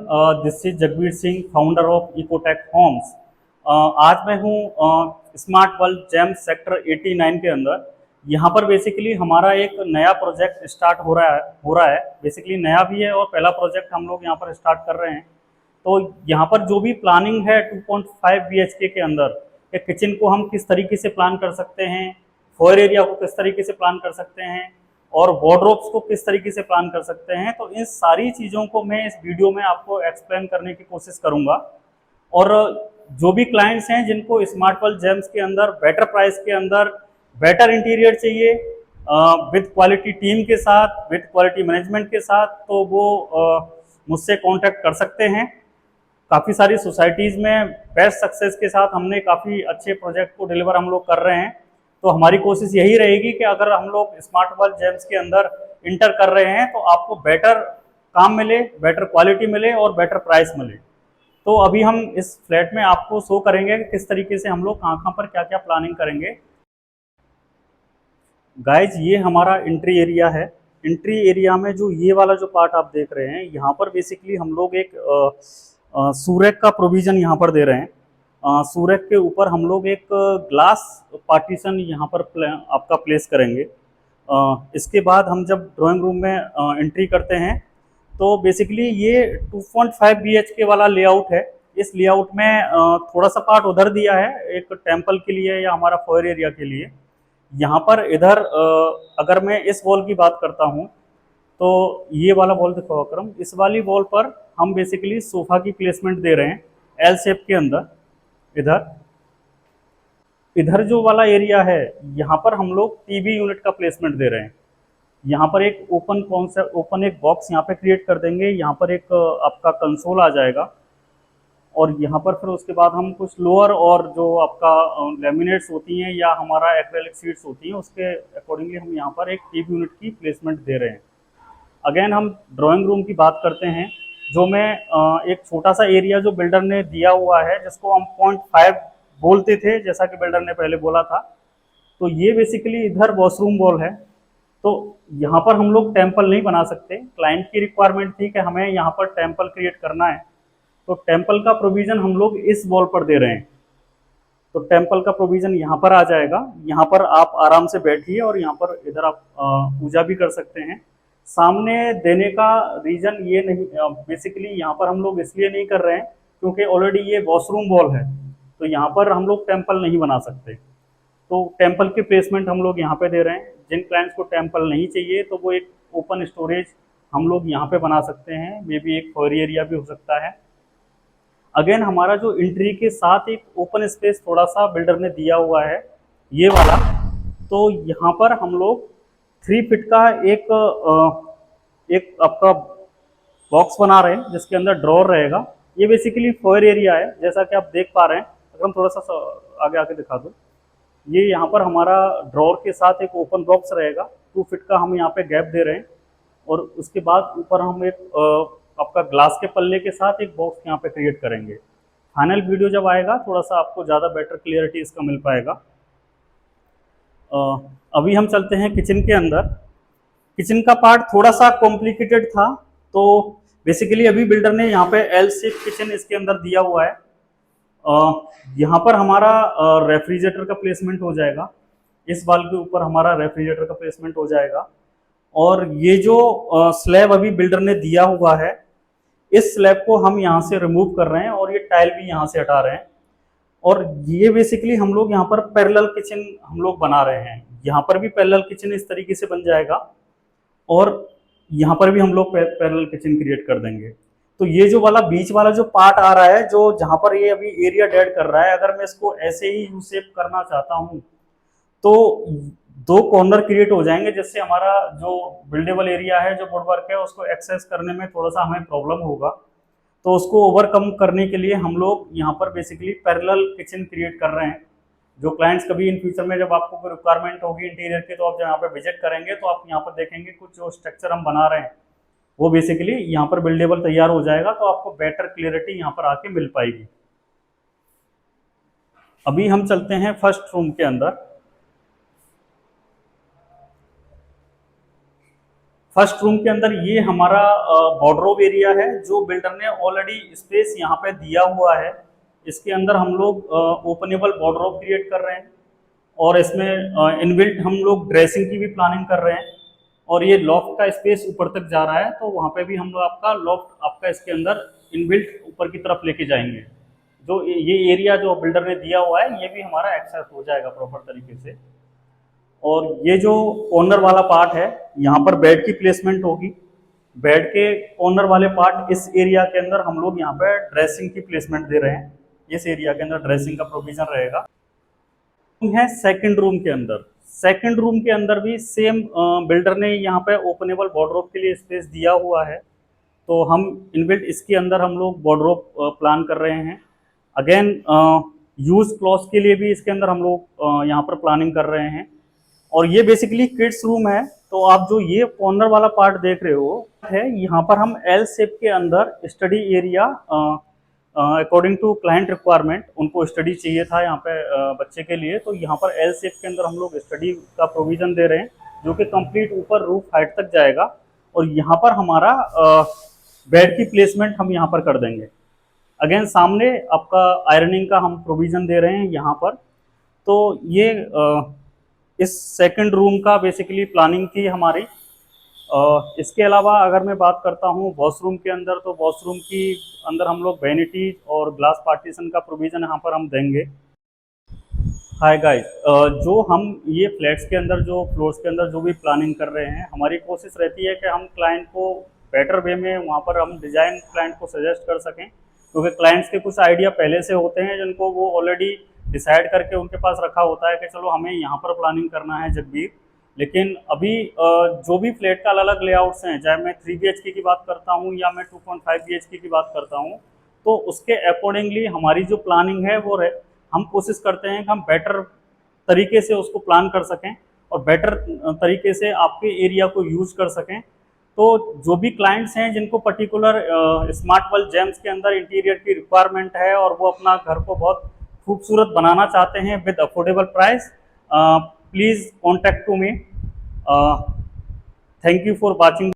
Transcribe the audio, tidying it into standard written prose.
This is Jagbir Singh, founder of Ecotech Homes. आज मैं हूँ स्मार्ट वर्ल्ड जेम्स सेक्टर 89 के अंदर। यहाँ पर बेसिकली हमारा एक नया प्रोजेक्ट स्टार्ट हो रहा है। बेसिकली नया भी है और पहला प्रोजेक्ट हम लोग यहाँ पर स्टार्ट कर रहे हैं। तो यहाँ पर जो भी प्लानिंग है 2.5 BHK के अंदर, एक किचन को हम किस तरीके से प्लान कर सकते हैं, फोयर एरिया को किस तरीके से प्लान कर सकते हैं और वार्डरोब्स को किस तरीके से प्लान कर सकते हैं, तो इन सारी चीज़ों को मैं इस वीडियो में आपको एक्सप्लेन करने की कोशिश करूंगा। और जो भी क्लाइंट्स हैं जिनको स्मार्ट वर्ल्ड जेम्स के अंदर बेटर प्राइस के अंदर बेटर इंटीरियर चाहिए विद क्वालिटी टीम के साथ, विद क्वालिटी मैनेजमेंट के साथ, तो वो मुझसे कांटेक्ट कर सकते हैं। काफ़ी सारी सोसाइटीज़ में बेस्ट सक्सेस के साथ हमने काफ़ी अच्छे प्रोजेक्ट को डिलीवर हम लोग कर रहे हैं। तो हमारी कोशिश यही रहेगी कि अगर हम लोग स्मार्ट वर्ल्ड जेम्स के अंदर इंटर कर रहे हैं तो आपको बेटर काम मिले, बेटर क्वालिटी मिले और बेटर प्राइस मिले। तो अभी हम इस फ्लैट में आपको शो करेंगे कि किस तरीके से हम लोग कहाँ पर क्या क्या प्लानिंग करेंगे। गाइज, ये हमारा एंट्री एरिया है। एंट्री एरिया में जो ये वाला जो पार्ट आप देख रहे हैं, यहाँ पर बेसिकली हम लोग एक सूरज का प्रोविज़न यहाँ पर दे रहे हैं। सूरज के ऊपर हम लोग एक ग्लास पार्टीशन यहाँ पर आपका प्लेस करेंगे। इसके बाद हम जब ड्राइंग रूम में एंट्री करते हैं तो बेसिकली ये 2.5 BHK वाला लेआउट है। इस लेआउट में थोड़ा सा पार्ट उधर दिया है एक टेम्पल के लिए या हमारा फोयर एरिया के लिए। यहाँ पर इधर अगर मैं इस वॉल की बात करता हूँ तो ये वाला वॉल देखो अकरम, इस वाली वॉल पर हम बेसिकली सोफा की प्लेसमेंट दे रहे हैं एल शेप के अंदर। इधर जो वाला एरिया है यहाँ पर हम लोग टीवी यूनिट का प्लेसमेंट दे रहे हैं। यहाँ पर एक ओपन एक बॉक्स यहाँ पे क्रिएट कर देंगे। यहाँ पर एक आपका कंसोल आ जाएगा और यहाँ पर फिर उसके बाद हम कुछ लोअर और जो आपका लेमिनेट्स होती हैं या हमारा एक्रेलिक शीट्स होती हैं उसके अकॉर्डिंगली हम यहाँ पर एक टीवी यूनिट की प्लेसमेंट दे रहे हैं। अगेन हम ड्राइंग रूम की बात करते हैं, जो मैं एक छोटा सा एरिया जो बिल्डर ने दिया हुआ है जिसको हम 0.5 बोलते थे, जैसा कि बिल्डर ने पहले बोला था। तो ये बेसिकली इधर वॉशरूम वॉल है। तो यहाँ पर हम लोग टेम्पल नहीं बना सकते। क्लाइंट की रिक्वायरमेंट थी कि हमें यहाँ पर टेम्पल क्रिएट करना है, तो टेम्पल का प्रोविज़न हम लोग इस वॉल पर दे रहे हैं। तो टेम्पल का प्रोविज़न यहाँ पर आ जाएगा। यहाँ पर आप आराम से बैठिए और यहाँ पर इधर आप पूजा भी कर सकते हैं। सामने देने का रीज़न ये नहीं, बेसिकली यहाँ पर हम लोग इसलिए नहीं कर रहे हैं क्योंकि ऑलरेडी ये वॉशरूम वॉल है, तो यहाँ पर हम लोग टेम्पल नहीं बना सकते। तो टेम्पल की प्लेसमेंट हम लोग यहाँ पे दे रहे हैं। जिन क्लाइंट्स को टेम्पल नहीं चाहिए तो वो एक ओपन स्टोरेज हम लोग यहाँ पे बना सकते हैं, मे बी एक फोयर एरिया भी हो सकता है। अगेन हमारा जो एंट्री के साथ एक ओपन स्पेस थोड़ा सा बिल्डर ने दिया हुआ है ये वाला, तो यहाँ पर हम लोग 3 फीट का एक आपका बॉक्स बना रहे हैं जिसके अंदर ड्रॉर रहेगा। ये बेसिकली फोयर एरिया है जैसा कि आप देख पा रहे हैं। अगर हम थोड़ा सा आगे आके दिखा दो, ये यहाँ पर हमारा ड्रॉर के साथ एक ओपन बॉक्स रहेगा। 2 फीट का हम यहाँ पे गैप दे रहे हैं और उसके बाद ऊपर हम एक आपका ग्लास के पल्ले के साथ एक बॉक्स यहाँ पे क्रिएट करेंगे। फाइनल वीडियो जब आएगा थोड़ा सा आपको ज़्यादा बेटर क्लियरिटी इसका मिल पाएगा। अभी हम चलते हैं किचन के अंदर। किचन का पार्ट थोड़ा सा कॉम्प्लिकेटेड था, तो बेसिकली अभी बिल्डर ने यहाँ पे एल शेप किचन इसके अंदर दिया हुआ है। यहाँ पर हमारा रेफ्रिजरेटर का प्लेसमेंट हो जाएगा। इस वाल के ऊपर हमारा रेफ्रिजरेटर का प्लेसमेंट हो जाएगा। और ये जो स्लैब अभी बिल्डर ने दिया हुआ है, इस स्लैब को हम यहाँ से रिमूव कर रहे हैं और ये टाइल भी यहाँ से हटा रहे हैं। और ये बेसिकली हम लोग यहाँ पर पैरेलल किचन हम लोग बना रहे हैं। यहाँ पर भी पैरेलल किचन इस तरीके से बन जाएगा और यहाँ पर भी हम लोग पैरेलल किचन क्रिएट कर देंगे। तो ये जो वाला बीच वाला जो पार्ट आ रहा है, जो जहाँ पर ये अभी एरिया डेड कर रहा है, अगर मैं इसको ऐसे ही यू शेप करना चाहता हूँ तो 2 कॉर्नर क्रिएट हो जाएंगे, जिससे हमारा जो बिल्डेबल एरिया है, जो वुडवर्क है, उसको एक्सेस करने में थोड़ा सा हमें प्रॉब्लम होगा। तो उसको ओवरकम करने के लिए हम लोग यहाँ पर बेसिकली पैरेलल किचन क्रिएट कर रहे हैं। जो क्लाइंट्स कभी इन फ्यूचर में जब आपको कोई रिक्वायरमेंट होगी इंटीरियर की, तो आप यहाँ पे विजिट करेंगे तो आप यहाँ पर देखेंगे कुछ जो स्ट्रक्चर हम बना रहे हैं वो बेसिकली यहाँ पर बिल्डेबल तैयार हो जाएगा। तो आपको बेटर क्लियरिटी यहाँ पर आके मिल पाएगी। अभी हम चलते हैं फर्स्ट रूम के अंदर। फर्स्ट रूम के अंदर ये हमारा वार्डरोब एरिया है, जो बिल्डर ने ऑलरेडी स्पेस यहाँ पे दिया हुआ है। इसके अंदर हम लोग ओपनेबल वार्डरोब क्रिएट कर रहे हैं, और इसमें इनबिल्ट हम लोग ड्रेसिंग की भी प्लानिंग कर रहे हैं। और ये लॉफ्ट का स्पेस ऊपर तक जा रहा है, तो वहाँ पे भी हम लोग आपका लॉफ्ट आपका इसके अंदर इनबिल्ट ऊपर की तरफ लेके जाएंगे। जो ये एरिया जो बिल्डर ने दिया हुआ है, ये भी हमारा एक्सेस हो जाएगा प्रॉपर तरीके से। और ये जो कॉर्नर वाला पार्ट है, यहाँ पर बेड की प्लेसमेंट होगी। बेड के कॉर्नर वाले पार्ट, इस एरिया के अंदर हम लोग यहाँ पे ड्रेसिंग की प्लेसमेंट दे रहे हैं। इस एरिया के अंदर ड्रेसिंग का प्रोविजन रहेगा। है सेकंड रूम के अंदर, सेकंड रूम के अंदर भी सेम बिल्डर ने यहाँ पे ओपनेबल वार्डरोब के लिए स्पेस दिया हुआ है, तो हम इनबिल्ट इसके अंदर हम लोग वार्डरोब प्लान कर रहे हैं। अगेन यूज क्लॉथ के लिए भी इसके अंदर हम लोग यहाँ पर प्लानिंग कर रहे हैं। और ये बेसिकली किड्स रूम है। तो आप जो ये कॉर्नर वाला पार्ट देख रहे हो है, यहाँ पर हम एल शेप के अंदर study area according to client requirement, उनको स्टडी चाहिए था यहाँ पे बच्चे के लिए, तो यहाँ पर एल शेप के अंदर हम लोग स्टडी का प्रोविजन दे रहे हैं, जो कि कंप्लीट ऊपर रूफ हाइट तक जाएगा। और यहाँ पर हमारा बेड की प्लेसमेंट हम यहाँ पर कर देंगे। अगेन सामने आपका आयरनिंग का हम प्रोविजन दे रहे हैं यहाँ पर। तो ये इस सेकंड रूम का बेसिकली प्लानिंग थी हमारी। इसके अलावा अगर मैं बात करता हूँ वॉशरूम के अंदर, तो वॉशरूम की अंदर हम लोग वैनिटी और ग्लास पार्टीशन का प्रोविज़न यहाँ पर हम देंगे। हाय गाइस, जो हम ये फ्लैट्स के अंदर, जो फ्लोर्स के अंदर जो भी प्लानिंग कर रहे हैं, हमारी कोशिश रहती है कि हम क्लाइंट को बेटर वे में वहाँ पर हम डिज़ाइन क्लाइंट को सजेस्ट कर सकें, क्योंकि क्लाइंट्स के कुछ आइडिया पहले से होते हैं जिनको वो ऑलरेडी डिसाइड करके उनके पास रखा होता है कि चलो हमें यहाँ पर प्लानिंग करना है जगबीर। लेकिन अभी जो भी फ्लैट का अलग अलग लेआउट्स हैं, चाहे मैं 3 BHK की बात करता हूँ या मैं 2.5 BHK की बात करता हूँ, तो उसके अकॉर्डिंगली हमारी जो प्लानिंग है वो हम कोशिश करते हैं कि हम बेटर तरीके से उसको प्लान कर सकें और बेटर तरीके से आपके एरिया को यूज कर सकें। तो जो भी क्लाइंट्स हैं जिनको पर्टिकुलर स्मार्ट वर्ल्ड जेम्स के अंदर इंटीरियर की रिक्वायरमेंट है और वो अपना घर को बहुत खूबसूरत बनाना चाहते हैं with affordable price, please contact to me. Thank you for watching.